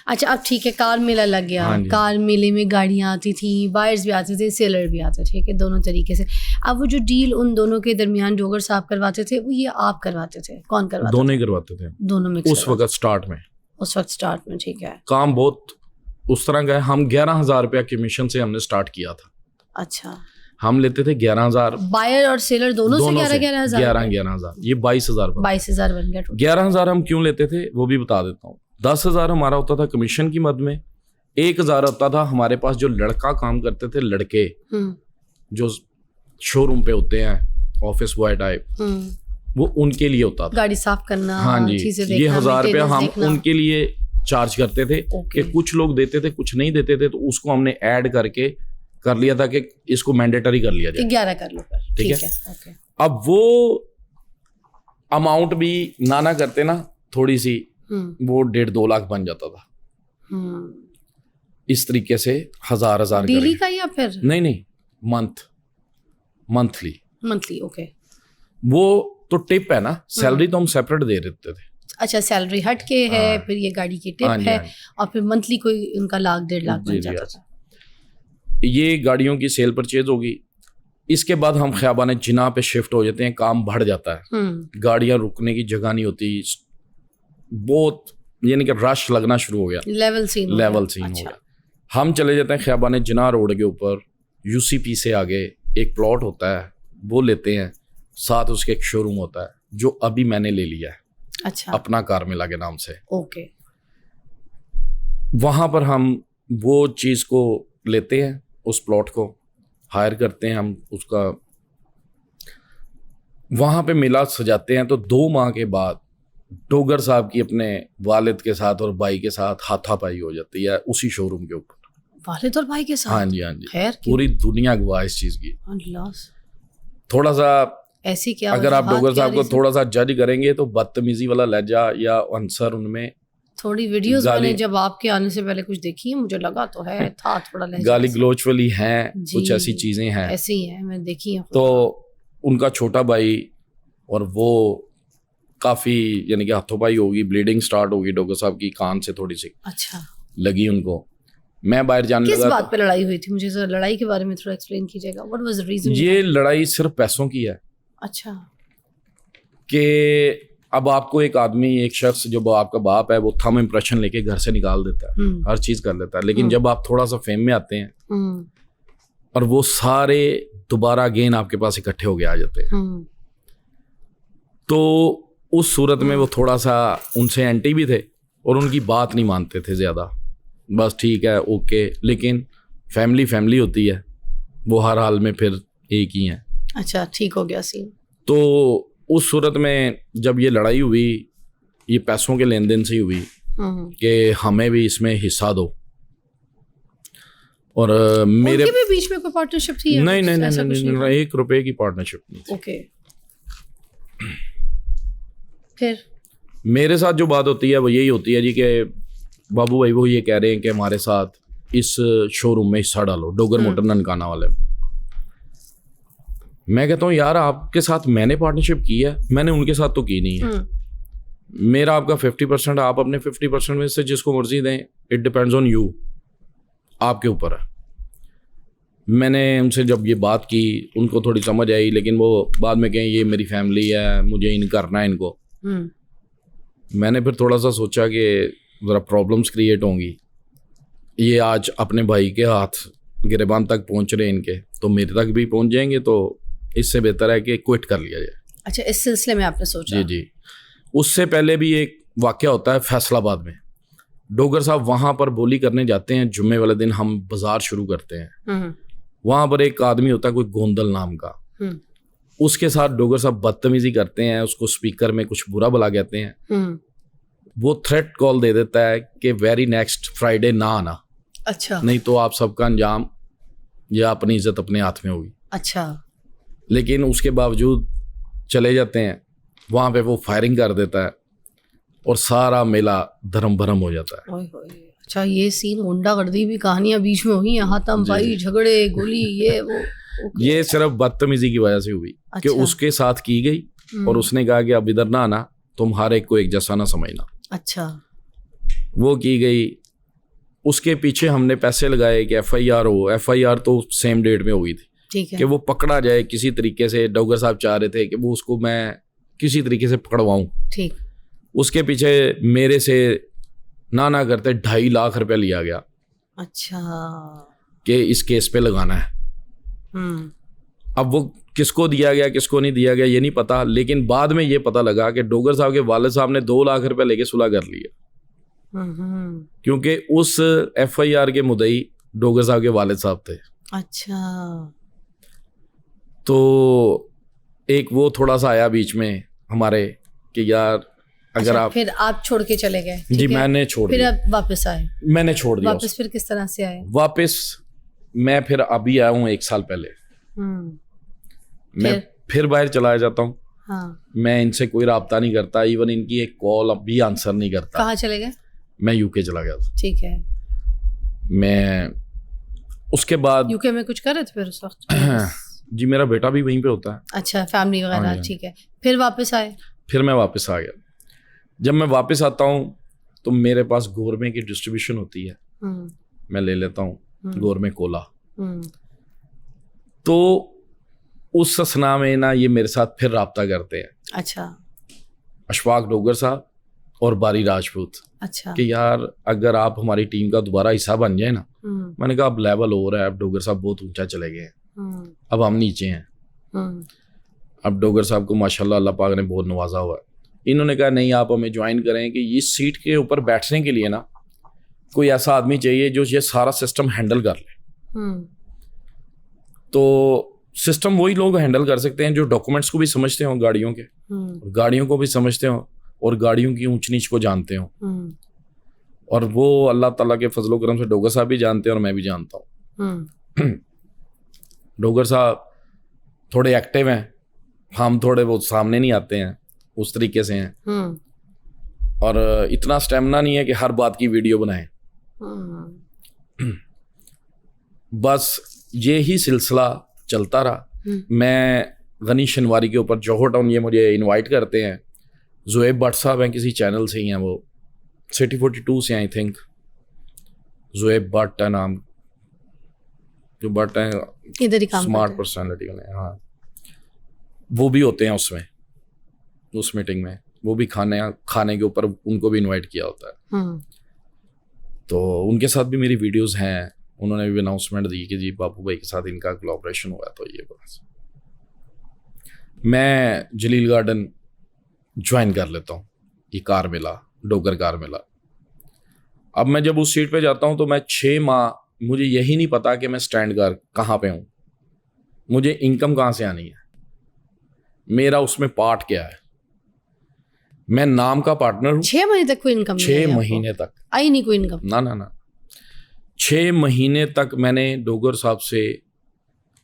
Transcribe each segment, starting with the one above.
अच्छा अब ठीक है, कार मेला लग गया, हाँ जी। कार मेले में गाड़ियाँ आती थी, बायर्स भी आते थे, सेलर भी आते थे, ठीक है, दोनों तरीके से। अब वो जो डील उन दोनों के दरमियान डोगर साहब करवाते थे, वो ये आप करवाते थे, कौन करवाते दोनों थे? ही करवाते थे दोनों मिक्स उस वक्त स्टार्ट में। उस वक्त स्टार्ट में, ठीक है। काम बहुत उस तरह का है, हम 11,000 रुपया कमीशन से हमने स्टार्ट किया था। अच्छा, हम लेते थे 11,000, बायर और सेलर दोनों से 11,000 11,000 ये 22,000 बन 22,000 बन गया total। 11,000 हम क्यों लेते थे वो भी बता देता हूँ। 10,000 हमारा होता था कमीशन की मद में, 1,000 होता था हमारे पास जो लड़का काम करते थे, लड़के जो शोरूम पे होते हैं ऑफिस बॉय टाइप, वो उनके लिए होता था। गाड़ी साफ करना, हाँ जी, चीजें ये देखना, 1,000 रुपया हम देखना। उनके लिए चार्ज करते थे कि कुछ लोग देते थे कुछ नहीं देते थे, तो उसको हमने ऐड करके कर लिया था कि इसको मैंडेटरी कर लिया जाए 11 कर लो फिर, ठीक ठीक है। है, ओके। अब वो अमाउंट भी ना करते ना थोड़ी सी, वो 1.5-2 लाख बन जाता था। इस तरीके से 1,000 डेली का या फिर नहीं मंथली, ओके। वो तो टिप है ना, सैलरी तो हम सेपरेट दे देते थे। अच्छा, सैलरी हट के है, फिर ये गाड़ी की टिप है, और फिर मंथली कोई उनका 1,00,000-1.5 लाख बन जाता था। ये गाड़ियों की सेल परचेज होगी, इसके बाद हम ख़ियाबान जिना पे शिफ्ट हो जाते हैं, काम बढ़ जाता है, गाड़ियां रुकने की जगह नहीं होती, बहुत यानी कि रश लगना शुरू हो गया, लेवल सीन हो गया। हम चले जाते हैं ख़ियाबान जिना रोड के ऊपर, यूसीपी से आगे एक प्लॉट होता है, वो लेते हैं, साथ उसके एक शोरूम होता है जो अभी मैंने ले लिया है, अच्छा, अपना कार मेला के नाम से, ओके। वहाँ पर हम वो चीज़ को लेते हैं, उस प्लॉट को हायर करते हैं हम, उसका वहाँ पे मेला सजाते हैं। तो 2 माह के बाद डोगर साहब की अपने वालिद के साथ और भाई के साथ हाथापाई हो जाती है उसी शोरूम के ऊपर, वालिद और भाई के साथ? हाँ जी, खैर, पूरी दुनिया गवाह इस चीज़ की। थोड़ा सा ऐसी क्या अगर आप डोगर साहब को थोड़ा सा जज करेंगे तो बदतमीजी वाला लहजा या आंसर उनमें थोड़ी वीडियोस मैंने जब आपके आने से पहले कुछ देखी है, मुझे लगा तो है था थोड़ा लहजा, गाली गलोच वाली हैं, कुछ ऐसी चीजें हैं, ऐसी ही है, मैं देखी है। तो उनका छोटा भाई और वो काफी यानी कि हाथों-पाई होगी, ब्लीडिंग स्टार्ट होगी डोगर साहब की, कान से थोड़ी सी अच्छा लगी उनको। मैं बाहर जाने लगा। किस बात पे लड़ाई हुई थी? मुझे जरा लड़ाई के बारे में थोड़ा एक्सप्लेन कीजिएगा। What was the reason? ये लड़ाई सिर्फ पैसों की है। अच्छा, कि अब आपको एक आदमी, एक शख्स जो आपका बाप है, वो थम इम्प्रेशन लेके घर से निकाल देता है, हर चीज कर लेता है, लेकिन जब आप थोड़ा सा फेम में आते हैं और वो सारे दोबारा अगेन आपके पास इकट्ठे होके आ जाते हैं, तो उस सूरत में वो थोड़ा सा उनसे एंटी भी थे और उनकी बात नहीं मानते थे ज्यादा, बस ठीक है ओके, लेकिन फैमिली होती है, वो हर हाल में फिर एक ही है। अच्छा, ठीक हो गया सीन। तो उस सूरत में जब ये लड़ाई हुई, ये पैसों के लेन देन से ही हुई कि हमें भी इसमें हिस्सा दो, और मेरे भी बीच में कोई पार्टनरशिप थी? नहीं, 1 रुपए की पार्टनरशिप नहीं थी। ओके, फिर मेरे साथ जो बात होती है वो यही होती है जी कि बाबू भाई वो ये कह रहे हैं कि हमारे साथ इस शोरूम में हिस्सा डालो, डोगर मोटर ननकाना वाले में। मैं कहता हूँ यार आपके साथ मैंने पार्टनरशिप की है, मैंने उनके साथ तो की नहीं है। मेरा आपका 50%, आप अपने 50% में से जिसको मर्जी दें, इट डिपेंड्स ऑन यू, आपके ऊपर है। मैंने उनसे जब ये बात की, उनको थोड़ी समझ आई, लेकिन वो बाद में कहें ये मेरी फैमिली है, मुझे इन करना है इनको। मैंने फिर थोड़ा सा सोचा कि ज़रा प्रॉब्लम्स क्रिएट होंगी, ये आज अपने भाई के हाथ गिरेबान तक पहुंच रहे हैं इनके, तो मेरे तक भी पहुंच जाएंगे, तो इससे बेहतर है कि क्विट कर लिया जाए। अच्छा, इस सिलसिले में आपने सोचा? जी। उससे पहले भी एक वाक़या होता है फैसलाबाद में। डोगर साहब वहाँ पर बोली करने जाते हैं, जुम्मे वाले दिन हम बाजार शुरू करते हैं। वहाँ पर एक आदमी होता है कोई गोंदल नाम का, उसके साथ डोगर साहब बदतमीजी करते हैं, उसको स्पीकर में कुछ बुरा भला कहते हैं। वो थ्रेट कॉल दे देता है कि वेरी नेक्स्ट फ्राइडे ना आना, अच्छा, नहीं तो आप सबका अंजाम या अपनी इज्जत अपने हाथ में होगी। अच्छा, लेकिन उसके बावजूद चले जाते हैं, वहाँ पे वो फायरिंग कर देता है और सारा मेला धर्म भरम हो जाता है। अच्छा, ये सीन गुंडागर्दी भी कहानियां बीच में हुई, हाथम भाई, झगड़े, गोली, ये वो? ये सिर्फ बदतमीजी की वजह से हुई कि उसके साथ की गई और उसने कहा कि अब इधर ना आना, तुम हर एक को एक जैसा ना समझना। अच्छा, वो की गई, उसके पीछे हमने पैसे लगाए कि FIR हो। FIR तो सेम डेट में हुई थी ठीक है। कि वो पकड़ा जाए किसी तरीके से। डोगर साहब चाह रहे थे कि वो उसको मैं किसी तरीके से पकड़वाऊँ। ठीक। उसके पीछे मेरे से ना करते 2.5 लाख रुपया लिया गया। अच्छा। कि इस केस पे लगाना है। अब वो किसको दिया गया किसको नहीं दिया गया ये नहीं पता, लेकिन बाद में ये पता लगा कि डोगर साहब के वालिद साहब ने 2 लाख रुपया लेके सुलह कर लिया, क्योंकि उस FIR के मुद्दई डोगर साहब के वालिद साहब थे। अच्छा। तो एक वो थोड़ा सा आया बीच में हमारे कि यार अगर अच्छा, आप फिर आप छोड़ के चले गए? जी मैंने छोड़ फिर दिया। आप वापस आए? मैंने छोड़ दिया वापस। फिर किस तरह से आए वापस? मैं फिर अभी आया हूँ 1 साल पहले। मैं फिर बाहर चला जाता हूँ। हाँ। मैं इनसे कोई राब्ता नहीं करता, इवन इनकी एक कॉल अब भी आंसर नहीं करता। कहाँ चले गए? मैं UK चला गया था। ठीक है। मैं उसके बाद UK में कुछ कर रहे थे फिर उस वक्त? जी मेरा बेटा भी वहीं पे होता है। अच्छा, फैमिली वगैरह। ठीक है। फिर वापस आए? फिर मैं वापस आ गया। जब मैं वापस आता हूँ तो मेरे पास गोरमे की डिस्ट्रीब्यूशन होती है, मैं ले लेता हूँ गोरमे कोला। तो उस ससना में ना ये मेरे साथ फिर राब्ता करते हैं। अच्छा। अशफाक डोगर साहब और बारी राजपूत। अच्छा। कि यार अगर आप हमारी टीम का दोबारा हिस्सा बन जाए ना। मैंने कहा अब लेवल हो रहा है, अब डोगर साहब बहुत ऊंचा चले गए हैं, अब हम नीचे हैं। अब डोगर साहब को माशाल्लाह अल्लाह पाक ने बहुत नवाजा हुआ है। इन्होंने कहा नहीं आप हमें ज्वाइन करें कि इस सीट के ऊपर बैठने के लिए ना कोई ऐसा आदमी चाहिए जो ये सारा सिस्टम हैंडल कर ले। तो सिस्टम वही लोग हैंडल कर सकते हैं जो डॉक्यूमेंट्स को भी समझते हो, गाड़ियों के गाड़ियों को भी समझते हो और गाड़ियों की ऊंच नीच को जानते हो। और वो अल्लाह ताला के फजलो करम से डोगर साहब भी जानते हैं और मैं भी जानता हूँ। डोगर साहब थोड़े एक्टिव हैं, हम थोड़े बहुत सामने नहीं आते हैं, उस तरीके से हैं। और इतना स्टेमिना नहीं है कि हर बात की वीडियो बनाएं। बस ये ही सिलसिला चलता रहा। मैं गनी शनवारी के ऊपर जौहर टाउन ये मुझे इनवाइट करते हैं। ज़ुएब भट्ट साहब हैं, किसी चैनल से ही हैं, वो सिटी 42 से आई थिंक। ज़ुएब भट्ट है नाम, जो भट्ट हैं इधर ही काम स्मार्ट पर्सनालिटी वाले। हाँ, वो भी होते हैं उसमें, उस मीटिंग में वो भी खाने के ऊपर उनको भी इनवाइट किया होता है। तो उनके साथ भी मेरी वीडियोस हैं। उन्होंने भी अनाउंसमेंट दी कि जी बापू भाई के साथ इनका कोलैबोरेशन हुआ। तो ये बस मैं जलील गार्डन ज्वाइन कर लेता हूँ, ये कार मिला, डोगर कार मिला। अब मैं जब उस सीट पे जाता हूँ तो मैं 6 माह मुझे यही नहीं पता कि मैं स्टैंड कार कहाँ पे हूँ, मुझे इनकम कहाँ से आनी है, मेरा उसमें पार्ट क्या है। मैं नाम का पार्टनर हूँ। 6 महीने तक कोई इनकम नहीं? 6 महीने तक आई नहीं कोई इनकम? ना 6 महीने तक मैंने डोगर साहब से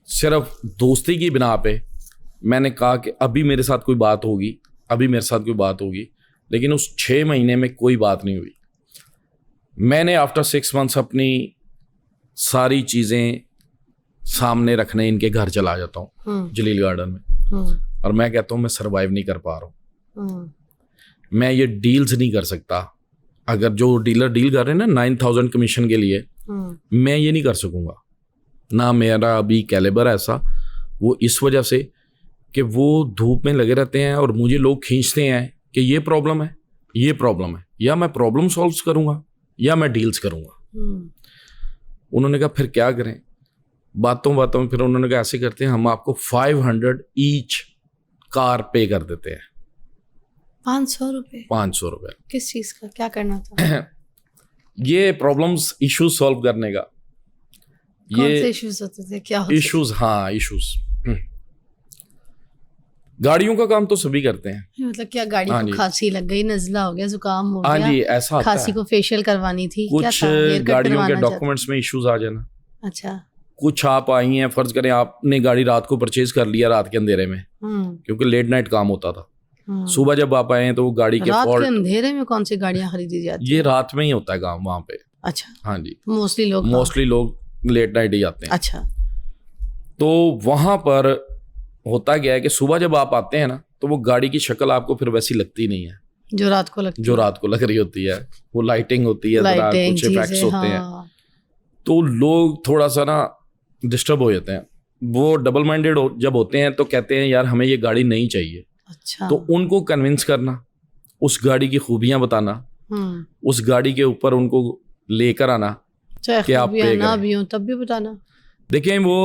सिर्फ दोस्ती की बिना पे मैंने कहा कि अभी मेरे साथ कोई बात होगी, अभी मेरे साथ कोई बात होगी, लेकिन उस 6 महीने में कोई बात नहीं हुई। मैंने आफ्टर 6 मंथ्स अपनी सारी चीज़ें सामने रखने इनके घर चला जाता हूँ जलील गार्डन में, और मैं कहता हूँ मैं सरवाइव नहीं कर पा रहा हूँ, मैं ये डील्स नहीं कर सकता। अगर जो डीलर डील कर रहे हैं ना 9,000 कमीशन के लिए, मैं ये नहीं कर सकूँगा, ना मेरा अभी कैलिबर ऐसा। वो इस वजह से कि वो धूप में लगे रहते हैं और मुझे लोग खींचते हैं कि ये प्रॉब्लम है, ये प्रॉब्लम है, या मैं प्रॉब्लम सॉल्व करूँगा या मैं डील्स करूँगा। उन्होंने कहा फिर क्या करें, बातों में फिर उन्होंने कहा ऐसे करते हैं, हम आपको 500 ईच कार पे कर देते हैं। 500 रुपये? 500 रुपये। किस चीज़ का, क्या करना था? ये प्रॉब्लम्स इश्यूज सॉल्व करने का। कौन से इश्यूज होते थे, क्या होते इश्यूज? हाँ इश्यूज, गाड़ियों का काम तो सभी करते हैं। मतलब क्या गाड़ी को खांसी लग गई, नज़ला हो गया, जुकाम हो गया, हाँ जी ऐसा होता है। खांसी को फेशियल करवानी थी, कुछ गाड़ियों के डॉक्यूमेंट्स में इश्यूज आ जाना। अच्छा। कुछ आप आई हैं, फर्ज करें आपने गाड़ी रात को परचेज कर लिया रात के अंधेरे में, क्योंकि लेट नाइट काम होता था। सुबह जब आप आए हैं तो वो गाड़ी के रात के अंधेरे में कौन सी गाड़ियां खरीदी जाती? ये रात में ही होता है काम वहाँ पे। अच्छा। हाँ जी, मोस्टली लोग लेट नाइट ही आते हैं। अच्छा। तो वहाँ पर होता क्या है कि सुबह जब आप आते हैं ना तो वो गाड़ी की शक्ल आपको फिर वैसी लगती नहीं है, जो रात को लगती जो रात को लग रही होती है, वो लाइटिंग होती है, जरा लाइटिंग कुछ इफेक्ट्स चीजें, होते हैं, हाँ। तो लोग थोड़ा सा ना डिस्टर्ब हो जाते हैं। वो डबल माइंडेड जब होते हैं तो कहते हैं यार हमें ये गाड़ी नहीं चाहिए। अच्छा। तो उनको कन्विंस करना, उस गाड़ी की खूबियां बताना, उस गाड़ी के ऊपर उनको लेकर आना चाहे कि आप खूबियां पे ना गए। भी हो तब भी बताना। देखिए वो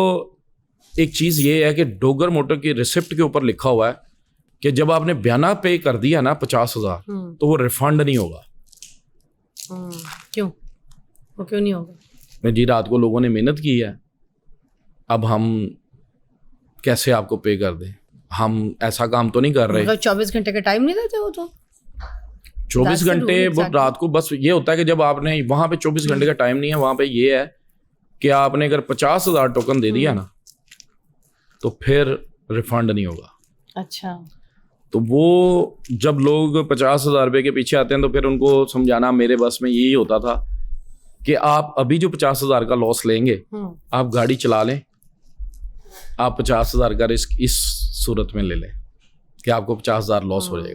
एक चीज़ ये है कि डोगर मोटर की रिसिप्ट के ऊपर लिखा हुआ है कि जब आपने बयाना पे कर दिया ना 50,000 तो वो रिफंड नहीं होगा। क्यों? वो क्यों नहीं होगा? मैं जी रात को लोगों ने मेहनत की है, अब हम कैसे आपको पे कर दें? हम ऐसा काम तो नहीं कर रहे। मतलब 24 घंटे का टाइम नहीं देते वो तो? 24 That's the घंटे rule, वो exactly. रात को बस ये होता है कि जब आपने वहां पे 24 घंटे का टाइम नहीं है, वहां पे ये है कि आपने अगर 50,000 टोकन दे दिया ना तो फिर रिफंड नहीं होगा। अच्छा। तो वो जब लोग 50,000 रुपये के पीछे आते हैं तो फिर उनको समझाना मेरे बस में यही होता था कि आप अभी जो 50,000 का लॉस लेंगे, आप गाड़ी चला लें, आप 50,000 का रिस्क इस सूरत में ले लें कि आपको 50,000 लॉस हो जाएगा।